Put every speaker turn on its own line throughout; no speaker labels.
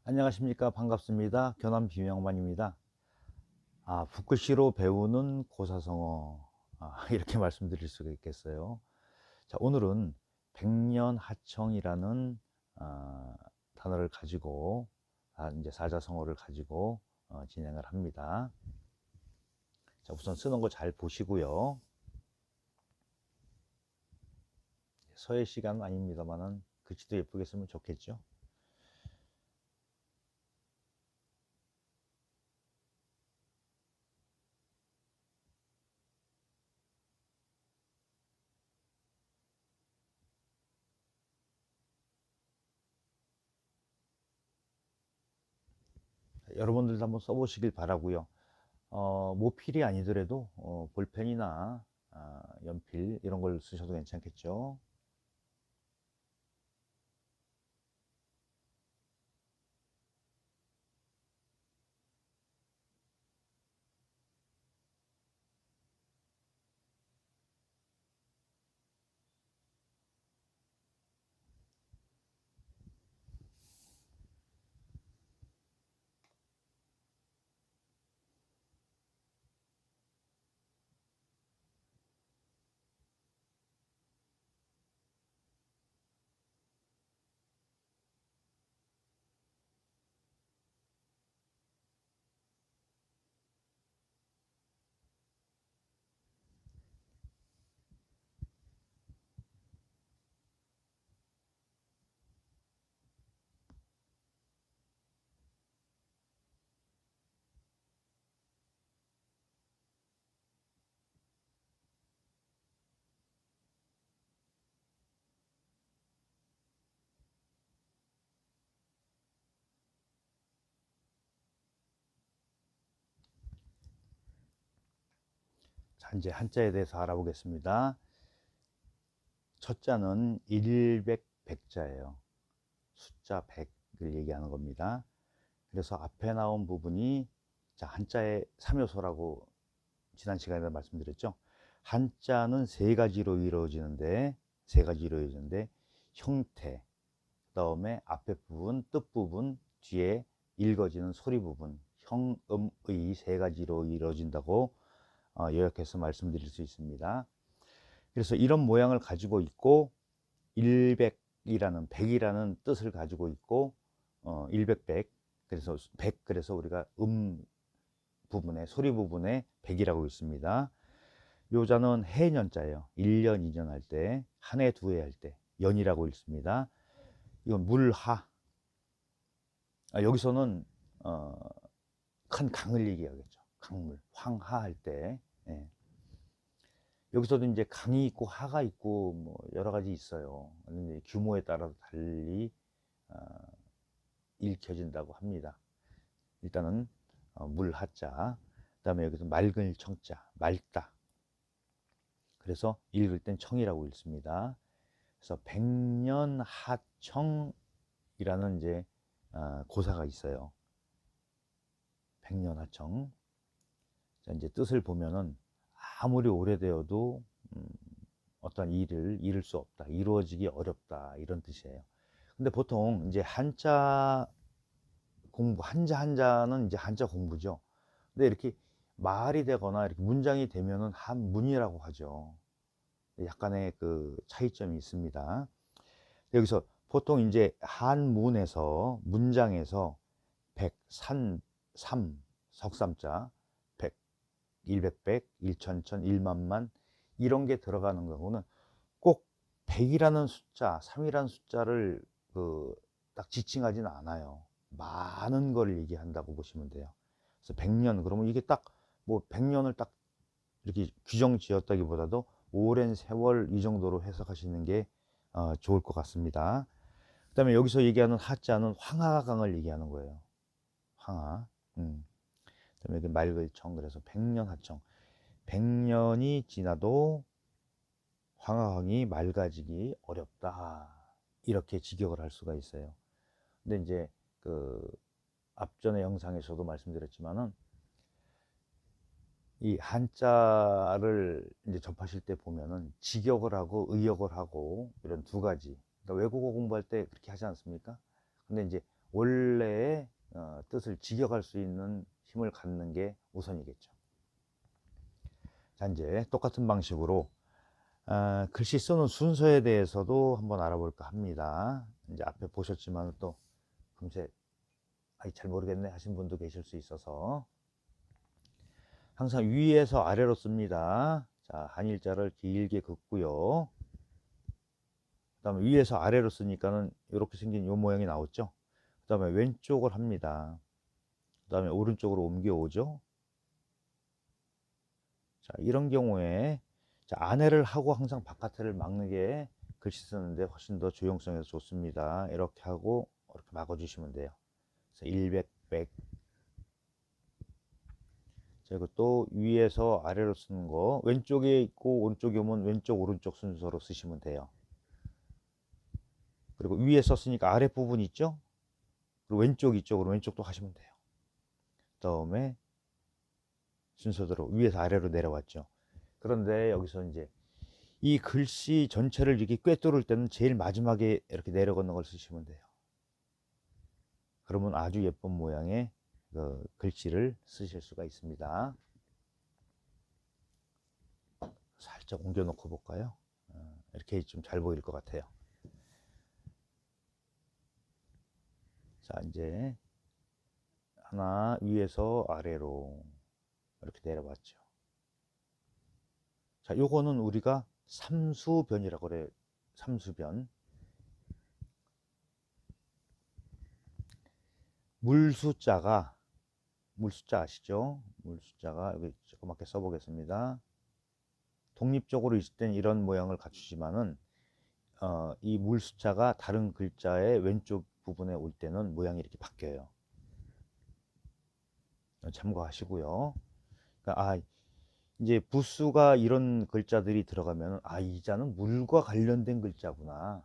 안녕하십니까. 반갑습니다. 교남 김영만입니다. 붓글씨로 배우는 고사성어. 이렇게 말씀드릴 수가 있겠어요. 자, 오늘은 백년하청이라는 단어를 가지고 이제 사자성어를 가지고 진행을 합니다. 자, 우선 쓰는 거 잘 보시고요. 서예 시간은 아닙니다만은 글씨도 예쁘게 쓰면 좋겠죠. 여러분들도 한번 써보시길 바라고요. 모필이 아니더라도 볼펜이나 연필 이런 걸 쓰셔도 괜찮겠죠. 자, 이제 한자에 대해서 알아보겠습니다. 첫 자는 일백 백자예요. 숫자 100을 얘기하는 겁니다. 그래서 앞에 나온 부분이 자, 한자의 3요소라고 지난 시간에 말씀드렸죠. 한자는 세 가지로 이루어지는데 형태, 그다음에 앞에 부분, 뜻 부분, 뒤에 읽어지는 소리 부분, 형, 의 세 가지로 이루어진다고 요약해서 말씀드릴 수 있습니다. 그래서 이런 모양을 가지고 있고 일백이라는 백이라는 뜻을 가지고 있고 일백백 그래서 백 그래서 우리가 부분에 소리 부분에 백이라고 있습니다. 요자는 해년자예요. 1년 2년 할 때, 한 해 두 해 할 때 연이라고 읽습니다. 이건 물하. 여기서는 큰 강을 얘기하겠죠. 강물, 황하 할 때. 예. 여기서도 이제 강이 있고 하가 있고 뭐 여러 가지 있어요. 근데 규모에 따라서 달리 어, 읽혀진다고 합니다. 일단은 물하자, 그다음에 여기서 맑을 청자, 맑다. 그래서 읽을 땐 청이라고 읽습니다. 그래서 백년하청이라는 이제 고사가 있어요. 백년하청. 자, 이제 뜻을 보면은 아무리 오래되어도 어떤 일을 이룰 수 없다, 이루어지기 어렵다 이런 뜻이에요. 근데 보통 이제 한자 공부, 한자는 이제 한자 공부죠. 근데 이렇게 말이 되거나 이렇게 문장이 되면은 한문이라고 하죠. 약간의 그 차이점이 있습니다. 여기서 보통 이제 한문에서 문장에서 백, 산, 삼, 석삼자, 백, 일백백, 일천천, 일만만 이런 게 들어가는 경우는 꼭 100이라는 숫자, 3이라는 숫자를 딱 지칭하지는 않아요. 많은 걸 얘기한다고 보시면 돼요. 그래서 100년 그러면 이게 딱 뭐 100년을 딱 이렇게 규정 지었다기보다도 오랜 세월 이 정도로 해석하시는 게 좋을 것 같습니다. 그다음에 여기서 얘기하는 하자는 황하강을 얘기하는 거예요. 황하. 그다음에 여기 맑을청 그래서 백년하청. 100년이 지나도 황하강이 맑아지기 어렵다. 이렇게 직역을 할 수가 있어요. 근데 이제 그 앞전의 영상에서도 말씀드렸지만은 이 한자를 이제 접하실 때 보면은 직역을 하고 의역을 하고 이런 두 가지. 그러니까 외국어 공부할 때 그렇게 하지 않습니까? 근데 이제 원래의 뜻을 직역할 수 있는 힘을 갖는 게 우선이겠죠. 자, 이제 똑같은 방식으로 글씨 쓰는 순서에 대해서도 한번 알아볼까 합니다. 이제 앞에 보셨지만 또 금세 잘 모르겠네 하신 분도 계실 수 있어서 항상 위에서 아래로 씁니다. 자, 한일자를 길게 긋고요. 그 다음에 위에서 아래로 쓰니까는 이렇게 생긴 요 모양이 나왔죠. 그 다음에 왼쪽을 합니다. 그 다음에 오른쪽으로 옮겨오죠. 자, 이런 경우에 자, 안에를 하고 항상 바깥을 막는 게 글씨 쓰는데 훨씬 더 조용성에서 좋습니다. 이렇게 하고 이렇게 막아주시면 돼요. 그래서 100, 100. 자, 이거 또 위에서 아래로 쓰는 거 왼쪽에 있고 오른쪽에 오면 왼쪽 오른쪽 순서로 쓰시면 돼요. 그리고 위에 썼으니까 아랫부분 있죠? 그리고 왼쪽 이쪽으로 왼쪽도 하시면 돼요. 다음에 순서대로 위에서 아래로 내려왔죠. 그런데 여기서 이제 이 글씨 전체를 이렇게 꿰뚫을 때는 제일 마지막에 이렇게 내려가는 걸 쓰시면 돼요. 그러면 아주 예쁜 모양의 그 글씨를 쓰실 수가 있습니다. 살짝 옮겨 놓고 볼까요? 이렇게 좀 잘 보일 것 같아요. 자, 이제 하나 위에서 아래로 이렇게 내려왔죠. 자, 요거는 우리가 삼수변이라고 그래요. 삼수변. 물숫자가 물숫자 아시죠? 물숫자가 여기 조그맣게 써보겠습니다. 독립적으로 있을 땐 이런 모양을 갖추지만은 이 물숫자가 다른 글자의 왼쪽 부분에 올 때는 모양이 이렇게 바뀌어요. 참고하시고요. 그러니까 이제 부수가 이런 글자들이 들어가면 이 자는 물과 관련된 글자구나.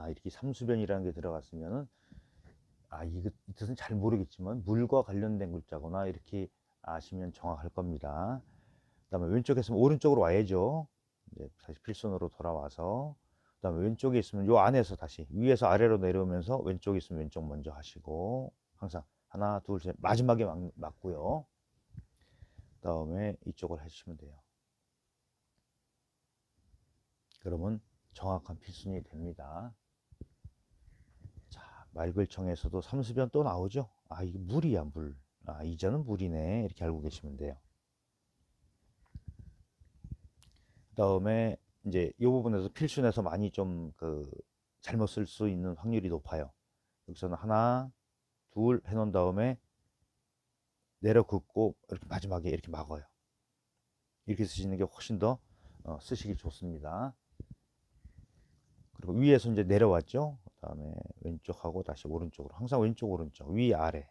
이렇게 삼수변이라는 게 들어갔으면은 이 뜻은 잘 모르겠지만 물과 관련된 글자구나 이렇게 아시면 정확할 겁니다. 그 다음에 왼쪽에 있으면 오른쪽으로 와야죠. 이제 다시 필선으로 돌아와서 그 다음에 왼쪽에 있으면 요 안에서 다시 위에서 아래로 내려오면서 왼쪽에 있으면 왼쪽 먼저 하시고 항상 하나 둘 셋 마지막에 맞고요. 그 다음에 이쪽을 해주시면 돼요. 그러면 정확한 필순이 됩니다. 자, 말글청에서도 삼수변 또 나오죠. 이게 물이야 물. 이자는 물이네 이렇게 알고 계시면 돼요. 그 다음에 이제 이 부분에서 필순에서 많이 좀 잘못 쓸 수 있는 확률이 높아요. 여기서는 하나 둘 해놓은 다음에 내려 긋고 이렇게 마지막에 이렇게 막아요. 이렇게 쓰시는 게 훨씬 더 쓰시기 좋습니다. 그리고 위에서 이제 내려왔죠. 그 다음에 왼쪽하고 다시 오른쪽으로 항상 왼쪽 오른쪽 위 아래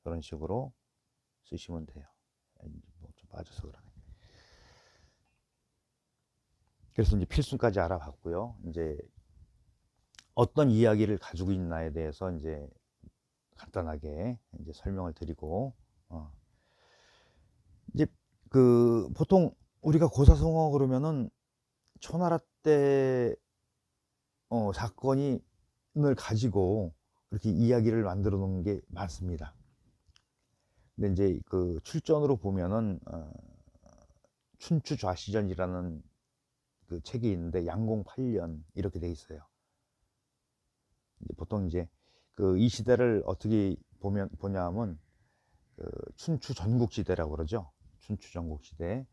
그런 식으로 쓰시면 돼요. 좀 빠져서 그러네. 그래서 이제 필순까지 알아봤고요. 이제 어떤 이야기를 가지고 있나에 대해서 이제 간단하게 이제 설명을 드리고 이제 보통 우리가 고사성어 그러면은 초나라 때 사건을 가지고 그렇게 이야기를 만들어 놓은 게 많습니다. 근데 이제 출전으로 보면은 춘추좌시전이라는 책이 있는데 양공 8년 이렇게 돼 있어요. 보통 이제 이 시대를 어떻게 보냐 하면 춘추 전국시대라고 그러죠. 춘추 전국시대.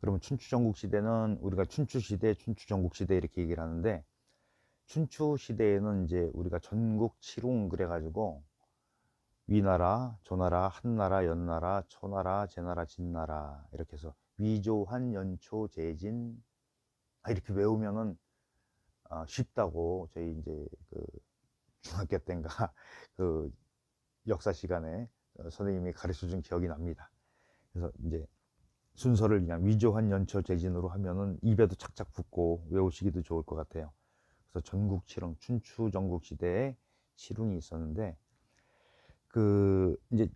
그러면 춘추 전국시대는 우리가 춘추시대, 춘추 전국시대 이렇게 얘기를 하는데 춘추 시대에는 이제 우리가 전국 칠웅 그래가지고 위나라, 조나라, 한나라, 연나라, 초나라, 제나라, 진나라 이렇게 해서 위조한, 연초, 제진 이렇게 외우면은 쉽다고 저희 이제 중학교 때인가 역사 시간에 선생님이 가르쳐 준 기억이 납니다. 그래서 이제 순서를 그냥 위조한, 연초, 제진으로 하면은 입에도 착착 붙고 외우시기도 좋을 것 같아요. 그래서 전국 칠웅, 춘추 전국 시대에 칠웅이 있었는데 이제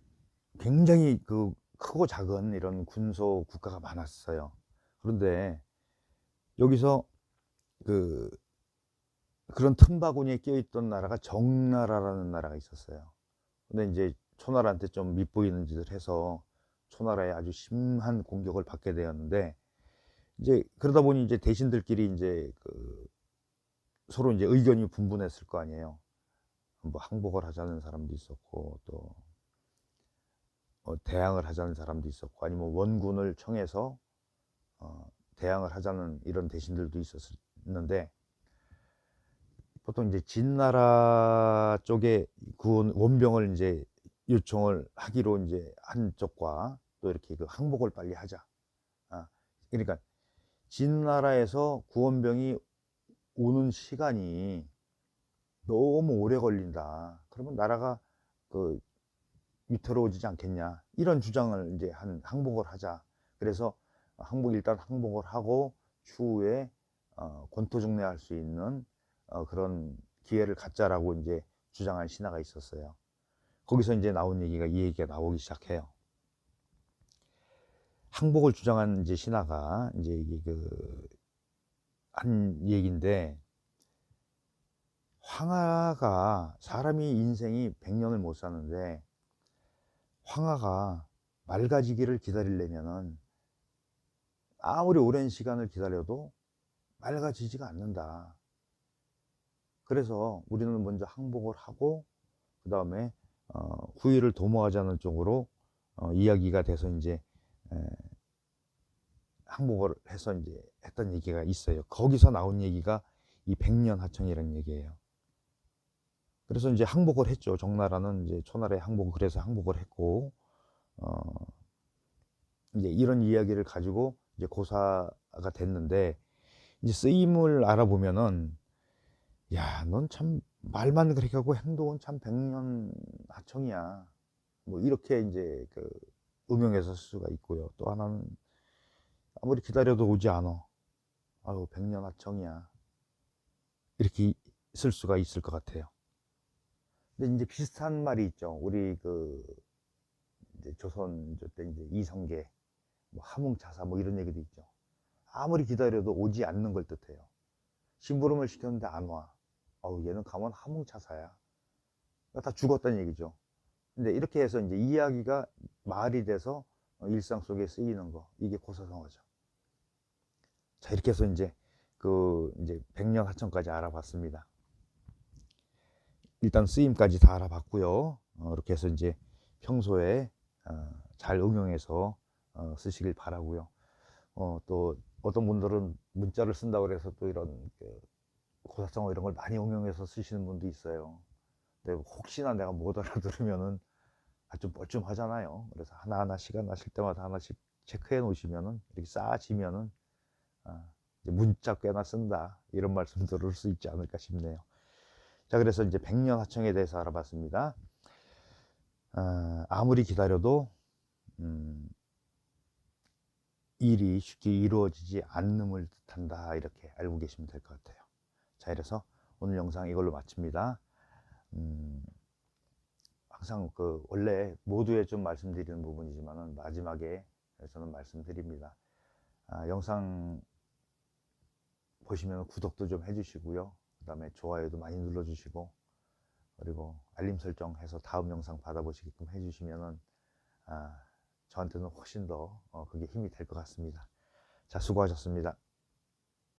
굉장히 크고 작은 이런 군소 국가가 많았어요. 그런데 여기서 그런 틈바구니에 끼어있던 나라가 정나라라는 나라가 있었어요. 근데 이제 초나라한테 좀 밉보이는 짓을 해서 초나라에 아주 심한 공격을 받게 되었는데, 이제 그러다 보니 이제 대신들끼리 이제 서로 이제 의견이 분분했을 거 아니에요. 뭐 항복을 하자는 사람도 있었고, 또 대항을 하자는 사람도 있었고, 아니면 원군을 청해서 대항을 하자는 이런 대신들도 있었는데, 보통 이제 진나라 쪽에 그 원병을 이제 요청을 하기로 이제 한쪽과, 또 이렇게 항복을 빨리 하자. 그러니까 진나라에서 구원병이 오는 시간이 너무 오래 걸린다. 그러면 나라가 위태로워지지 않겠냐. 이런 주장을 이제 항복을 하자. 그래서 일단 항복을 하고 추후에 권토중래할 수 있는 그런 기회를 갖자라고 이제 주장한 신하가 있었어요. 거기서 이제 나온 얘기가, 이 얘기가 나오기 시작해요. 항복을 주장한 이제 신하가 이제 이게 한 얘기인데, 황하가, 사람이 인생이 100년을 못 사는데 황하가 맑아지기를 기다리려면은 아무리 오랜 시간을 기다려도 맑아지지가 않는다. 그래서 우리는 먼저 항복을 하고 그 다음에 후위를 도모하자는 쪽으로 이야기가 돼서 이제 항복을 해서 이제 했던 얘기가 있어요. 거기서 나온 얘기가 이 백년하청이라는 얘기예요. 그래서 이제 항복을 했죠. 정나라는 이제 초나라에 항복을, 그래서 항복을 했고, 이제 이런 이야기를 가지고 이제 고사가 됐는데, 이제 쓰임을 알아보면은, 야, 넌 참 말만 그렇게 하고 행동은 참 백년하청이야. 뭐 이렇게 이제 응용해서 쓸 수가 있고요. 또 하나는, 아무리 기다려도 오지 않아. 아유, 백년하청이야. 이렇게 쓸 수가 있을 것 같아요. 근데 이제 비슷한 말이 있죠. 우리 이제 조선조 때 이제 이성계, 뭐 함흥차사 뭐 이런 얘기도 있죠. 아무리 기다려도 오지 않는 걸 뜻해요. 심부름을 시켰는데 안 와. 어우, 얘는 가면 함흥차사야. 다 죽었다는 얘기죠. 근데 이렇게 해서 이제 이야기가 말이 돼서 일상 속에 쓰이는 거, 이게 고사성어죠. 자, 이렇게 해서 이제 이제 백년하청까지 알아봤습니다. 일단 쓰임까지 다 알아봤고요. 이렇게 해서 이제 평소에 잘 응용해서 쓰시길 바라고요. 또 어떤 분들은 문자를 쓴다고 해서 또 이런 고사성어 이런 걸 많이 응용해서 쓰시는 분도 있어요. 근데 혹시나 내가 못 알아들으면은 좀 뻘쭘하잖아요. 그래서 하나하나 시간 나실 때마다 하나씩 체크해 놓으시면은, 이렇게 쌓아지면은 이제 문자 꽤나 쓴다, 이런 말씀 들을 수 있지 않을까 싶네요. 자, 그래서 이제 백년하청에 대해서 알아봤습니다. 아무리 기다려도 일이 쉽게 이루어지지 않음을 뜻한다, 이렇게 알고 계시면 될 것 같아요. 자, 이래서 오늘 영상 이걸로 마칩니다. 항상 원래 모두에 좀 말씀드리는 부분이지만은 마지막에 저는 말씀드립니다. 영상 보시면 구독도 좀 해주시고요. 그 다음에 좋아요도 많이 눌러주시고, 그리고 알림 설정해서 다음 영상 받아보시게끔 해주시면은 저한테는 훨씬 더 그게 힘이 될 것 같습니다. 자, 수고하셨습니다.